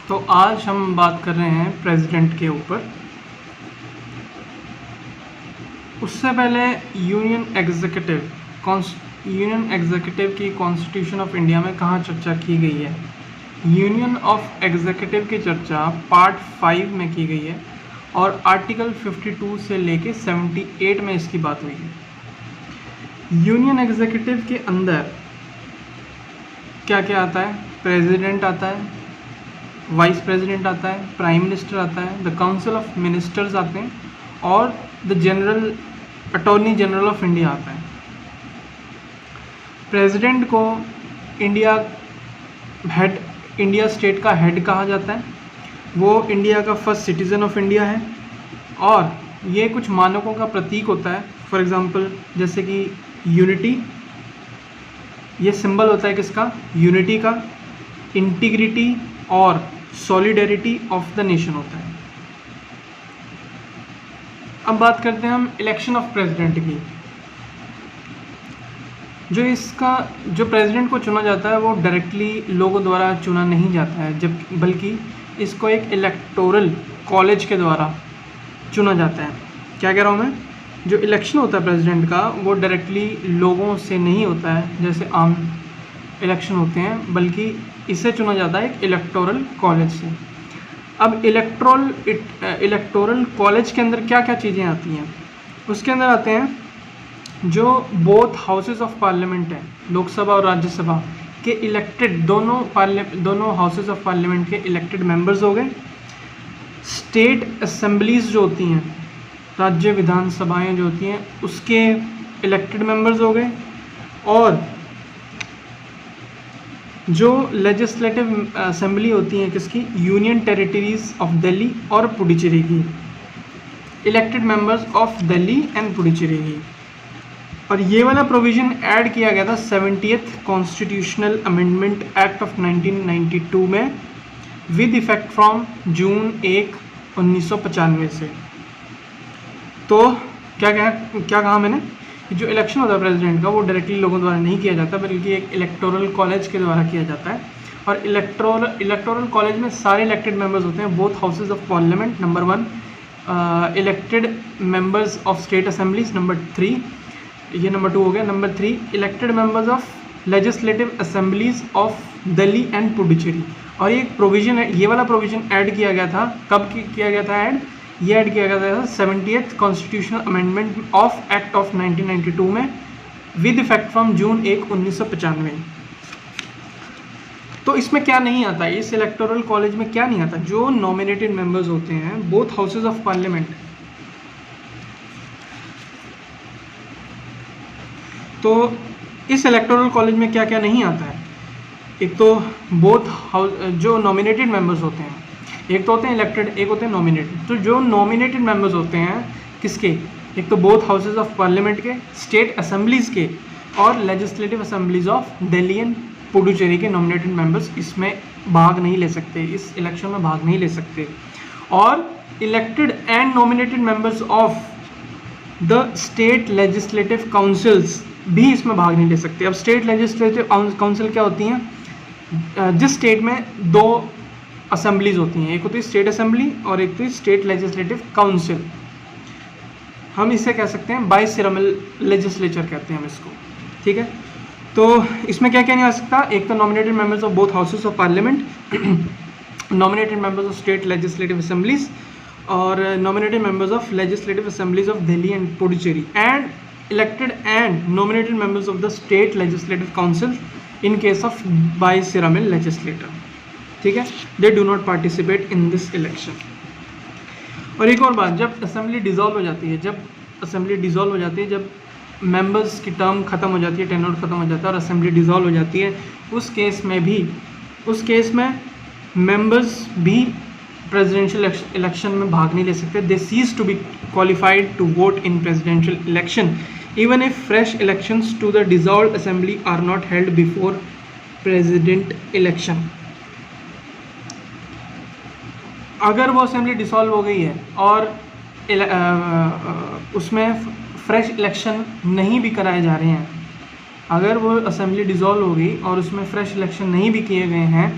तो आज हम बात कर रहे हैं प्रेसिडेंट के ऊपर। उससे पहले यूनियन एग्जीक्यूटिव की कॉन्स्टिट्यूशन ऑफ इंडिया में कहाँ चर्चा की गई है। यूनियन ऑफ एग्जीक्यूटिव की चर्चा पार्ट 5 में की गई है और आर्टिकल 52 से लेके 78 में इसकी बात हुई है। यूनियन एग्जीक्यूटिव के अंदर क्या क्या आता है? प्रेसिडेंट आता है, वाइस प्रेसिडेंट आता है, प्राइम मिनिस्टर आता है, द काउंसिल ऑफ मिनिस्टर्स आते हैं और the attorney general of India आता है। प्रेसिडेंट को इंडिया स्टेट का हेड कहा जाता है। वो इंडिया का फर्स्ट सिटीज़न ऑफ इंडिया है और ये कुछ मानकों का प्रतीक होता है। फॉर एग्जांपल जैसे कि यूनिटी, ये सिंबल होता है किसका? यूनिटी का। इंटीग्रिटी और सॉलिडेरिटी ऑफ द नेशन होता है। अब बात करते हैं हम इलेक्शन ऑफ प्रेसिडेंट की। जो प्रेसिडेंट को चुना जाता है वो डायरेक्टली लोगों द्वारा चुना नहीं जाता है, बल्कि इसको एक इलेक्टोरल कॉलेज के द्वारा चुना जाता है। क्या कह रहा हूँ मैं? जो इलेक्शन होता है प्रेसिडेंट का वो डायरेक्टली लोगों से नहीं होता है जैसे आम इलेक्शन होते हैं, बल्कि इसे चुना जाता है एक इलेक्टोरल कॉलेज से। अब इलेक्टोरल कॉलेज के अंदर क्या क्या चीज़ें आती हैं? उसके अंदर आते हैं जो बोथ हाउसेस ऑफ पार्लियामेंट हैं, लोकसभा और राज्यसभा के इलेक्टेड दोनों हाउसेस ऑफ पार्लियामेंट के इलेक्टेड मेंबर्स हो गए। स्टेट असेंबलीज जो होती हैं, राज्य विधानसभाएं जो होती हैं, उसके इलेक्टेड मेंबर्स हो गए। और जो लेजिस्लेटिव असेंबली होती है किसकी? यूनियन टेरिटरीज ऑफ दिल्ली और पुडुचेरी की, elected members of Delhi and Puducherry की। और ये वाला प्रोविज़न ऐड किया गया था 70th constitutional amendment act of 1992 में विद इफेक्ट फ्रॉम जून 1, 1995 से। तो क्या कहा मैंने? जो इलेक्शन होता है प्रेसिडेंट का वो डायरेक्टली लोगों द्वारा नहीं किया जाता, बल्कि एक इलेक्टोरल कॉलेज के द्वारा किया जाता है। और इलेक्टोरल कॉलेज में सारे इलेक्टेड मेंबर्स होते हैं, both houses of parliament. Number 1 elected members of state assemblies. Number 3 ये नंबर 2 हो गया। Number 3 elected members of legislative assemblies of Delhi and Puducherry. और ये एक प्रोविज़न है, ये वाला प्रोविज़न ऐड किया गया था। कब किया गया था ऐड? ये ऐड किया गया था 70th constitutional amendment of act of 1992 में विद इफेक्ट फ्रॉम जून 1, 1995। तो इसमें क्या नहीं आता? इस इलेक्टोरल कॉलेज में क्या नहीं आता? जो नॉमिनेटेड मेंबर्स होते हैं बोथ हाउसेज ऑफ पार्लियामेंट। तो इस इलेक्टोरल कॉलेज में क्या क्या नहीं आता है? एक तो बोथ हाउस जो नॉमिनेटेड मेंबर्स होते हैं, एक तो होते हैं इलेक्टेड, एक होते हैं नॉमिनेटेड। तो जो नॉमिनेटेड मेंबर्स होते हैं किसके? एक तो बोथ हाउसेज ऑफ पार्लियामेंट के, स्टेट असेंबलीज के और legislative assemblies of Delhi and Puducherry के नॉमिनेटेड मेंबर्स इसमें भाग नहीं ले सकते, इस इलेक्शन में भाग नहीं ले सकते। और elected and nominated members of the state legislative councils भी इसमें भाग नहीं ले सकते। अब स्टेट लेजिस्लेटिव काउंसिल क्या होती हैं? जिस स्टेट में 2 असेंबलीज होती हैं, एक होती है स्टेट असेंबली और एक होती है स्टेट लेजिस्लेटिव काउंसिल। हम इसे कह सकते हैं बाइसेरमल लेजिस्लेचर कहते हैं हम इसको, ठीक है। तो इसमें क्या क्या नहीं आ सकता? एक तो nominated members of both houses of parliament, nominated members of state legislative assemblies और nominated members of legislative assemblies of Delhi and Puducherry and elected and nominated members of the state legislative council in case of bicameral legislator, ठीक है। They do not participate in this election. और एक और बात, जब assembly dissolve हो जाती है, जब मेंबर्स की टर्म ख़त्म हो जाती है, टेन्योर ख़त्म हो जाता है और असेंबली डिसॉल्व हो जाती है, उस केस में मेंबर्स भी प्रेसिडेंशियल इलेक्शन में भाग नहीं ले सकते। They cease to be qualified to vote in presidential election even if fresh elections to the dissolved assembly are not held before president election. अगर वो असेंबली डिसॉल्व हो गई है और उसमें फ्रेश इलेक्शन नहीं भी कराए जा रहे हैं, अगर वो असेंबली डिसॉल्व हो गई और उसमें फ्रेश इलेक्शन नहीं भी किए गए हैं,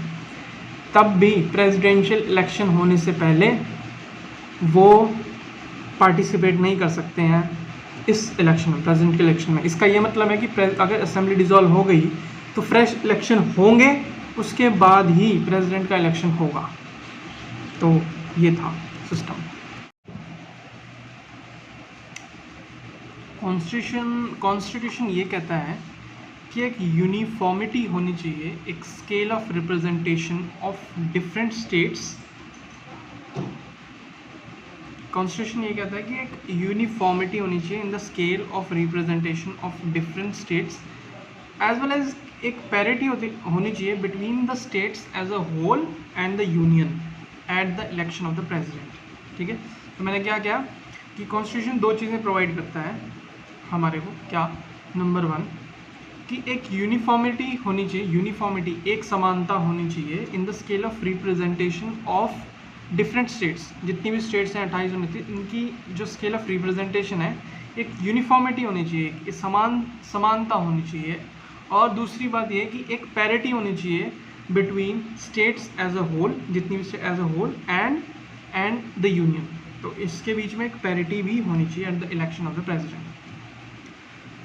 तब भी प्रेसिडेंशियल इलेक्शन होने से पहले वो पार्टिसिपेट नहीं कर सकते हैं इस इलेक्शन में, प्रेसिडेंट के इलेक्शन में। इसका ये मतलब है कि अगर असेंबली डिसॉल्व हो गई तो फ्रेश इलेक्शन होंगे, उसके बाद ही प्रेसिडेंट का इलेक्शन होगा। तो ये था सिस्टम। कॉन्स्टिट्यूशन ये कहता है कि एक यूनिफॉर्मिटी होनी चाहिए, एक scale of representation of different states. Constitution ये कहता है कि एक यूनिफॉर्मिटी होनी चाहिए in the scale of representation of different states, as well as एक पैरिटी होनी चाहिए between the states as a whole and the union at the election of the president. ठीक है, तो मैंने क्या किया कि कॉन्स्टिट्यूशन दो चीज़ें प्रोवाइड करता है हमारे को। क्या? नंबर 1 कि एक यूनिफॉर्मिटी होनी चाहिए, यूनिफॉर्मिटी एक समानता होनी चाहिए in the scale of representation of different states. जितनी भी स्टेट्स हैं 28 29, इनकी जो स्केल ऑफ रिप्रेजेंटेशन है एक यूनिफॉर्मिटी होनी चाहिए, एक समानता होनी चाहिए। और दूसरी बात ये कि एक पैरिटी होनी चाहिए between states as a whole, जितनी भी state as a whole and the union. तो इसके बीच में एक पैरिटी भी होनी चाहिए at the election of the president.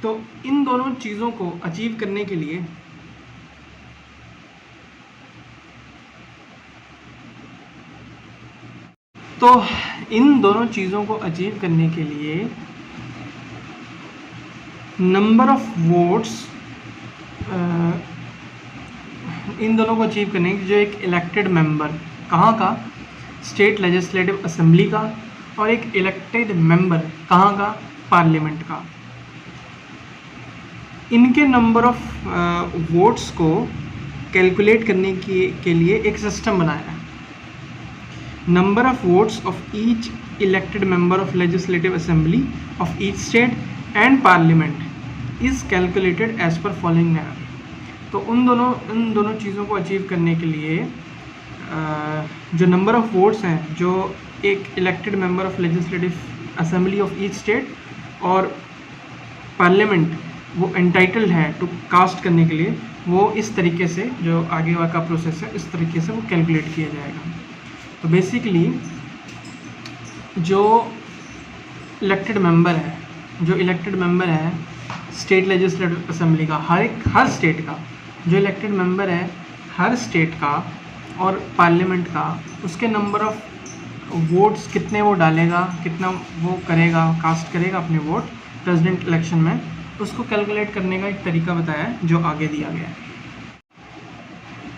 तो इन दोनों चीज़ों को अचीव करने के लिए नंबर ऑफ वोट्स, इन दोनों को अचीव करने के जो एक इलेक्टेड मेंबर कहाँ का, स्टेट लेजिस्लेटिव असेंबली का, और एक इलेक्टेड मेंबर कहाँ का, पार्लियामेंट का, इनके नंबर ऑफ वोट्स को कैलकुलेट करने के लिए एक सिस्टम बनाया है। Number of votes of each elected member of legislative assembly of each state and parliament is calculated as per following manner. तो इन दोनों चीज़ों को अचीव करने के लिए जो नंबर ऑफ वोट्स हैं जो एक elected member of legislative assembly of each state और पार्लियामेंट वो एंटाइटल्ड है टू कास्ट करने के लिए, वो इस तरीके से, जो आगे का प्रोसेस है, इस तरीके से वो कैलकुलेट किया जाएगा। तो बेसिकली जो इलेक्टेड मेंबर है स्टेट लेजिस्लेटिव असेंबली का, हर स्टेट का जो इलेक्टेड मेंबर है हर स्टेट का और पार्लियामेंट का, उसके नंबर ऑफ वोट्स कितने वो डालेगा, कितना वो करेगा, कास्ट करेगा अपने वोट प्रेसिडेंट इलेक्शन में, उसको कैलकुलेट करने का एक तरीका बताया है जो आगे दिया गया है।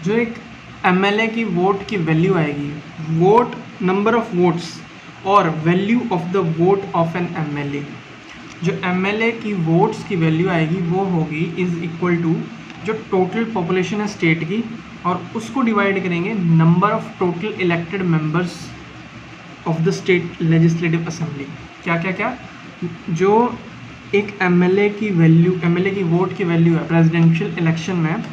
जो एक एमएलए की वोट की वैल्यू आएगी, वोट नंबर ऑफ वोट्स और value of the vote of N MLA, जो एमएलए की वोट्स की वैल्यू आएगी वो होगी इज़ इक्वल टू जो टोटल पॉपुलेशन है स्टेट की, और उसको डिवाइड करेंगे number of total elected members of the state legislative assembly. क्या जो एक एमएलए की वोट की वैल्यू है प्रेसिडेंशियल इलेक्शन में,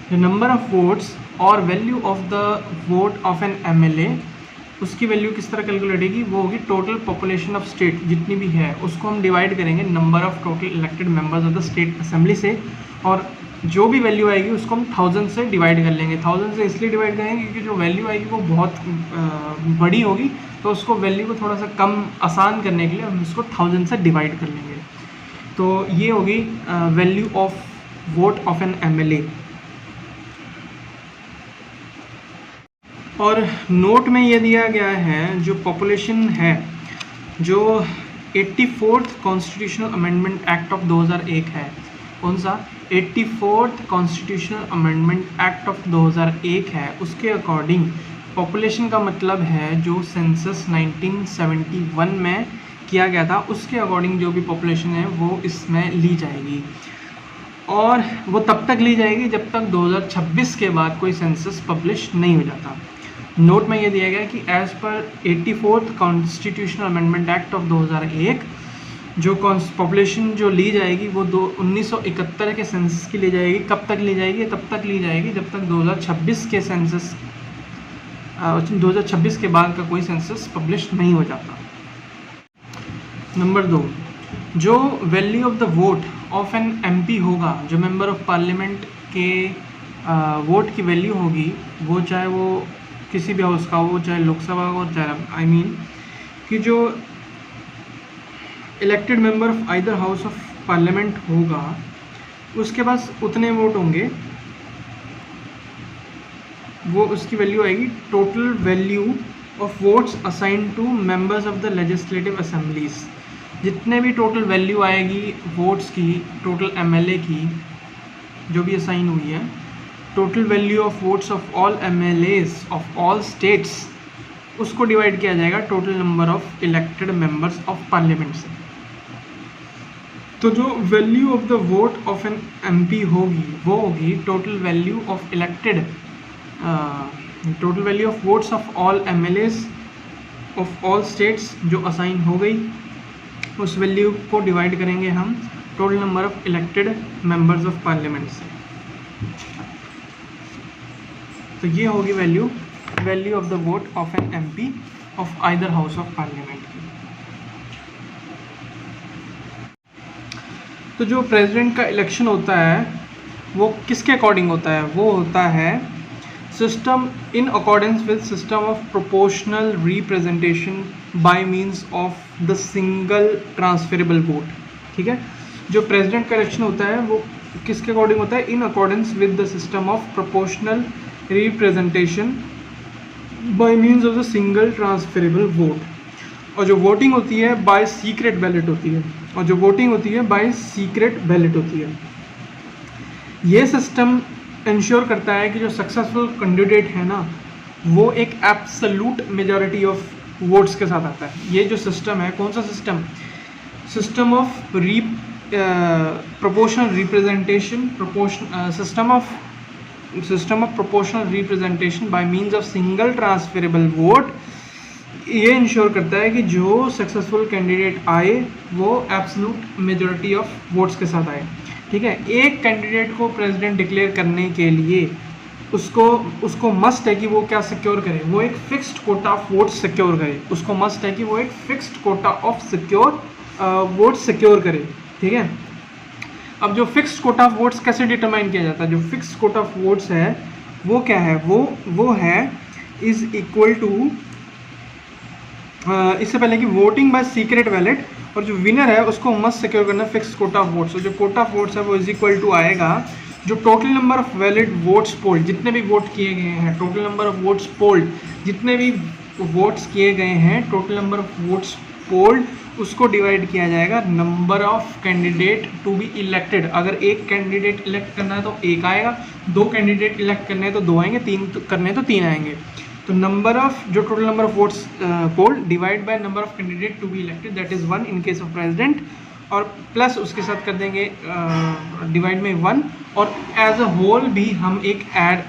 जो नंबर ऑफ वोट्स और value of the vote of N MLA, उसकी वैल्यू किस तरह कैलकुलेट होगी, वो होगी टोटल पॉपुलेशन ऑफ स्टेट जितनी भी है, उसको हम डिवाइड करेंगे number of total elected members of the state assembly से, और जो भी वैल्यू आएगी उसको हम 1000 से डिवाइड कर लेंगे। 1000 से इसलिए डिवाइड करेंगे क्योंकि जो वैल्यू आएगी वो बहुत बड़ी होगी, तो उसको वैल्यू को थोड़ा सा कम आसान करने के लिए हम इसको 1000 से डिवाइड कर लेंगे। तो ये होगी value of vote of N MLA. और नोट में ये दिया गया है जो पॉपुलेशन है, जो 84th constitutional amendment act of 2001 है, कौन सा 84th constitutional amendment act of 2001 है, उसके अकॉर्डिंग पॉपुलेशन का मतलब है जो सेंसस 1971 में किया गया था, उसके अकॉर्डिंग जो भी पॉपुलेशन है वो इसमें ली जाएगी, और वो तब तक ली जाएगी जब तक 2026 के बाद कोई सेंसस पब्लिश नहीं हो जाता। नोट में ये दिया गया कि as per 84th constitutional amendment act of 2001 जो पॉपुलेशन जो ली जाएगी वो 1971 के सेंसस की ली जाएगी। कब तक ली जाएगी? तब तक ली जाएगी जब तक 2026 के सेंसस 2026 के बाद का कोई सेंसस पब्लिश नहीं हो जाता। नंबर 2, जो value of the vote of an MP होगा, जो मेंबर ऑफ पार्लियामेंट के वोट की वैल्यू होगी, वो चाहे वो किसी भी हाउस का हो, चाहे लोकसभा हो, चाहे कि जो elected member of either house of parliament होगा उसके पास उतने वोट होंगे, वो उसकी वैल्यू आएगी total value of votes assign to members of the legislative assemblies. जितने भी टोटल वैल्यू आएगी वोट्स की, टोटल एमएलए की जो भी असाइन हुई है, total value of votes of all MLAs of all states, उसको डिवाइड किया जाएगा total number of elected members of parliament से। तो जो value of the vote of an MP होगी वो होगी total value of elected, total value of votes of all MLAs of all states जो असाइन हो गई, उस वैल्यू को डिवाइड करेंगे हम total number of elected members of parliament से। तो ये होगी value of the vote of an MP of either house of parliament की। तो जो प्रेसिडेंट का इलेक्शन होता है वो किसके अकॉर्डिंग होता है? वो होता है system in accordance with system of proportional representation by means of the single transferable vote. ठीक है, जो प्रेसिडेंट का इलेक्शन होता है वो किसके अकॉर्डिंग होता है? In accordance with the system of proportional representation by means of the single transferable vote. और जो वोटिंग होती है बाय सीक्रेट बैलेट होती है, और जो वोटिंग होती है बाय सीक्रेट बैलेट होती है। ये सिस्टम इंश्योर करता है कि जो सक्सेसफुल कैंडिडेट है ना वो एक एब्सोल्यूट मेजॉरिटी ऑफ वोट्स के साथ आता है। ये जो सिस्टम है, कौन सा system? System of proportional representation, system of proportional representation by means of single transferable vote. ये इंश्योर करता है कि जो सक्सेसफुल कैंडिडेट आए वो एब्सोल्यूट मेजॉरिटी ऑफ वोट्स के साथ आए। ठीक है, एक कैंडिडेट को प्रेसिडेंट डिक्लेयर करने के लिए उसको मस्ट है कि वो क्या सिक्योर करे? वो एक fixed Kota of votes secure करे। उसको मस्ट है कि वो एक fixed Kota of votes secure करे। ठीक है, अब जो फिक्स्ड कोटा ऑफ वोट्स कैसे डिटरमाइन किया जाता है? जो फिक्स्ड कोटा ऑफ वोट्स है वो क्या है? वो है इज इक्वल टू, इससे पहले कि वोटिंग बाय सीक्रेट बैलेट, और जो विनर है उसको मस्ट सिक्योर करना फिक्स्ड कोटा ऑफ वोट्स। और जो कोटा ऑफ वोट्स है वो इज इक्वल टू आएगा जो total number of valid votes polled, जितने भी वोट किए गए हैं, total number of votes polled, जितने भी वोट्स किए गए हैं, total number of votes polled, उसको डिवाइड किया जाएगा number of candidate to be elected. अगर एक कैंडिडेट इलेक्ट करना है तो एक आएगा, दो कैंडिडेट इलेक्ट करने हैं तो दो आएंगे, तीन करने हैं तो तीन आएंगे। तो नंबर ऑफ जो total number of votes polled divide by number of candidate to be elected, that is 1 in case of president, और प्लस उसके साथ कर देंगे डिवाइड में 1, और एज अ होल भी हम एक ऐड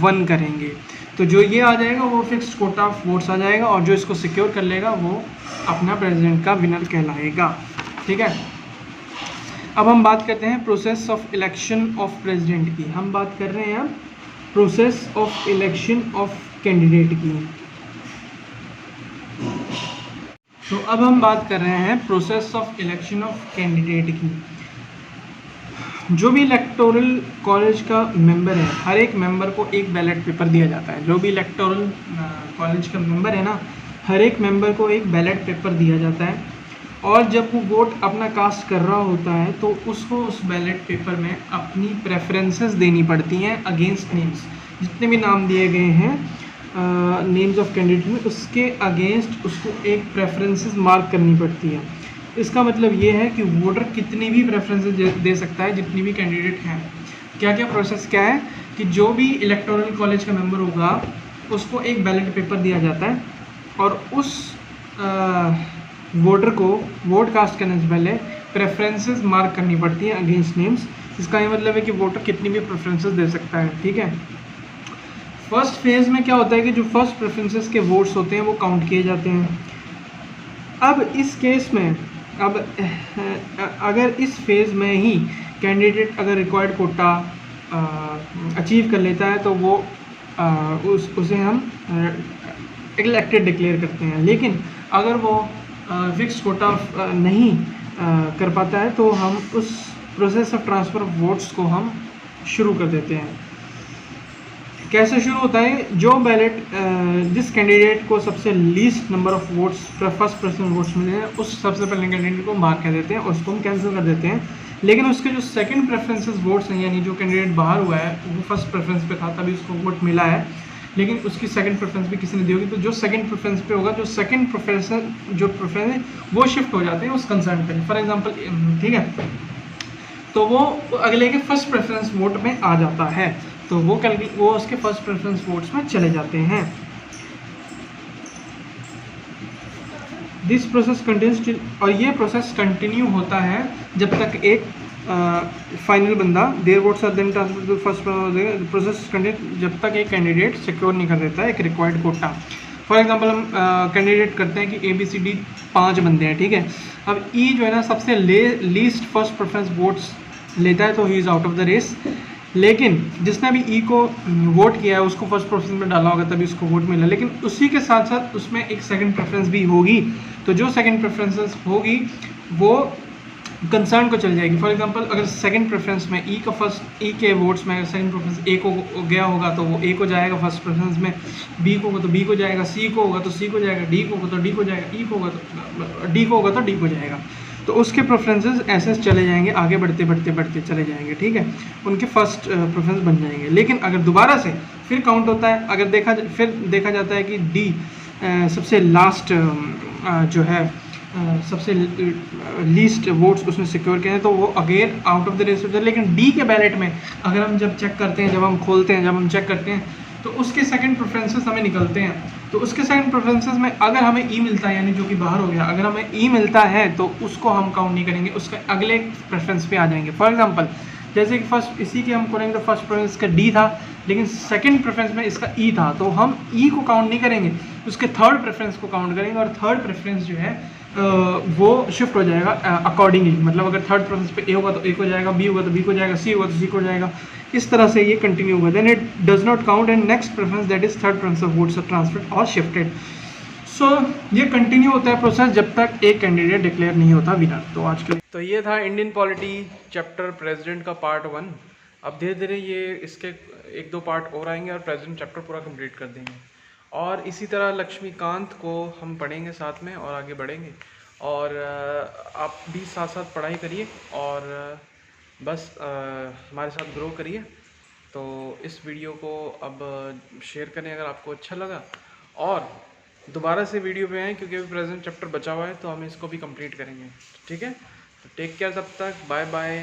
1 करेंगे। तो जो ये आ जाएगा वो फिक्स्ड कोटा ऑफ वोट्स आ जाएगा, और जो इसको सिक्योर कर लेगा वो अपना प्रेसिडेंट का विनर कहलाएगा। ठीक है, अब हम बात करते हैं process of election of president की। हम बात कर रहे हैं अब process of election of candidate की। तो अब हम बात कर रहे हैं process of election of candidate की। जो भी इलेक्टोरल कॉलेज का मेंबर है, हर एक मेंबर को एक बैलेट पेपर दिया जाता है। जो भी इलेक्टोरल कॉलेज का मेंबर है ना, हर एक मेंबर को एक बैलेट पेपर दिया जाता है, और जब वो वोट अपना कास्ट कर रहा होता है तो उसको उस बैलेट पेपर में अपनी प्रेफरेंसेस देनी पड़ती हैं अगेंस्ट नेम्स। जितने भी नाम दिए गए हैं नेम्स ऑफ कैंडिडेट में, उसके अगेंस्ट उसको एक प्रेफरेंसेस मार्क करनी पड़ती है। इसका मतलब ये है कि वोटर कितनी भी प्रेफरेंसेस दे सकता है, जितनी भी कैंडिडेट हैं। क्या क्या प्रोसेस क्या है कि जो भी इलेक्टोरल कॉलेज का मेंबर होगा उसको एक बैलेट पेपर दिया जाता है, और उस वोटर को वोट कास्ट करने से पहले प्रेफरेंसेस मार्क करनी पड़ती हैं अगेंस्ट नेम्स। इसका ये मतलब है कि वोटर कितनी भी प्रेफरेंसेस दे सकता है। ठीक है, फर्स्ट फेज़ में क्या होता है कि जो फर्स्ट प्रेफरेंसेस के वोट्स होते हैं वो काउंट किए जाते हैं। अब इस केस में अगर इस फेज़ में ही कैंडिडेट अगर रिक्वायर्ड कोटा अचीव कर लेता है तो वो उसे हम इलेक्टेड डिक्लेयर करते हैं। लेकिन अगर वो फिक्स कोटा नहीं कर पाता है तो हम उस process of transfer of votes को हम शुरू कर देते हैं। कैसे शुरू होता है, जो बैलेट जिस कैंडिडेट को सबसे least number of votes first preference votes मिले हैं उस सबसे पहले कैंडिडेट को मार्क कर देते हैं, उसको हम कैंसिल कर देते हैं। लेकिन उसके जो सेकंड प्रेफरेंसेस वोट्स हैं, यानी जो कैंडिडेट बाहर हुआ है वो फर्स्ट प्रेफरेंस पे था तभी उसको वोट मिला है, लेकिन उसकी सेकंड प्रेफरेंस भी किसी ने दी होगी, तो जो सेकंड प्रेफरेंस पे होगा, जो सेकंड प्रेफरेंस वो शिफ्ट हो जाते हैं उस कंसर्न पे। फॉर एग्जांपल, ठीक है, तो वो अगले के फर्स्ट प्रेफरेंस वोट में आ जाता है, तो वो उसके फर्स्ट प्रेफरेंस वोट्स में चले जाते हैं। दिस प्रोसेस कंटिन्यूज, और ये प्रोसेस कंटिन्यू होता है जब तक एक फाइनल बंदा there votes are then transfer to first process continue, जब तक एक कैंडिडेट सिक्योर नहीं कर देता है एक रिक्वायर्ड कोटा। फॉर एग्जांपल हम कैंडिडेट करते हैं कि ABCD 5 बंदे हैं, ठीक है। अब E जो है ना सबसे लीस्ट फर्स्ट प्रेफरेंस वोट्स लेता है तो he is out of the race, लेकिन जिसने भी E को वोट किया है उसको फर्स्ट प्रेफरेंस में डाला होगा तभी उसको वोट मिला, लेकिन उसी के साथ साथ उसमें एक सेकंड प्रेफरेंस भी होगी, तो जो सेकंड प्रेफरेंस होगी वो कंसर्न को चल जाएगी। फॉर एग्जांपल, अगर सेकंड प्रेफरेंस में E के वोट्स में अगर सेकंड प्रेफरेंस A को गया होगा तो वो A को जाएगा फर्स्ट प्रेफरेंस में, B को होगा तो B को जाएगा, C को होगा तो C को जाएगा, D को होगा तो D को जाएगा, E को होगा तो D को होगा तो D को जाएगा, तो उसके प्रेफरेंसेस ऐसे चले जाएंगे, आगे बढ़ते बढ़ते बढ़ते चले जाएंगे, ठीक है, उनके फर्स्ट प्रेफरेंस बन जाएंगे। लेकिन अगर दोबारा से फिर काउंट होता है, अगर फिर देखा जाता है कि D सबसे लास्ट जो है सबसे लीस्ट वोट्स उसने सिक्योर किए हैं तो वो again out of the race होता है। लेकिन डी के बैलेट में अगर हम जब चेक करते हैं, जब हम खोलते हैं, जब हम चेक करते हैं तो उसके सेकंड प्रेफरेंसेस हमें निकलते हैं, तो उसके सेकंड प्रेफरेंसेस में अगर हमें ई मिलता है, यानी जो कि बाहर हो गया, अगर हमें ई मिलता है तो उसको हम काउंट नहीं करेंगे, उसके अगले प्रेफरेंस पे आ जाएंगे। फॉर एग्जांपल, जैसे कि फर्स्ट इसी के हम करेंगे तो फर्स्ट प्रेफरेंस का डी था, लेकिन सेकंड प्रेफरेंस में इसका ई था, तो हम ई को काउंट नहीं करेंगे, उसके थर्ड प्रेफरेंस को काउंट करेंगे, और थर्ड प्रेफरेंस जो है वो शिफ्ट हो जाएगा अकॉर्डिंगली। मतलब अगर थर्ड प्रेफरेंस पे ए होगा तो ए को जाएगा, बी होगा तो बी को जाएगा, सी होगा तो सी को जाएगा, इस तरह से ये कंटिन्यू होगा। Then it does not count and next preference that is third preference of votes are transferred और शिफ्टेड। सो ये कंटिन्यू होता है प्रोसेस जब तक एक कैंडिडेट डिक्लेयर नहीं होता विनर। तो आज के लिए तो ये था इंडियन पॉलिटी चैप्टर प्रेसिडेंट का पार्ट 1। अब धीरे धीरे ये इसके 1-2 पार्ट और आएंगे और प्रेसिडेंट चैप्टर पूरा कंप्लीट कर देंगे, और इसी तरह लक्ष्मीकांत को हम पढ़ेंगे साथ में और आगे बढ़ेंगे। और आप भी साथ साथ पढ़ाई करिए और बस हमारे साथ ग्रो करिए। तो इस वीडियो को अब शेयर करें अगर आपको अच्छा लगा, और दोबारा से वीडियो पे आएँ क्योंकि अभी प्रेजेंट चैप्टर बचा हुआ है तो हम इसको भी कंप्लीट करेंगे, ठीक है। तो टेक केयर, तब तक बाय बाय।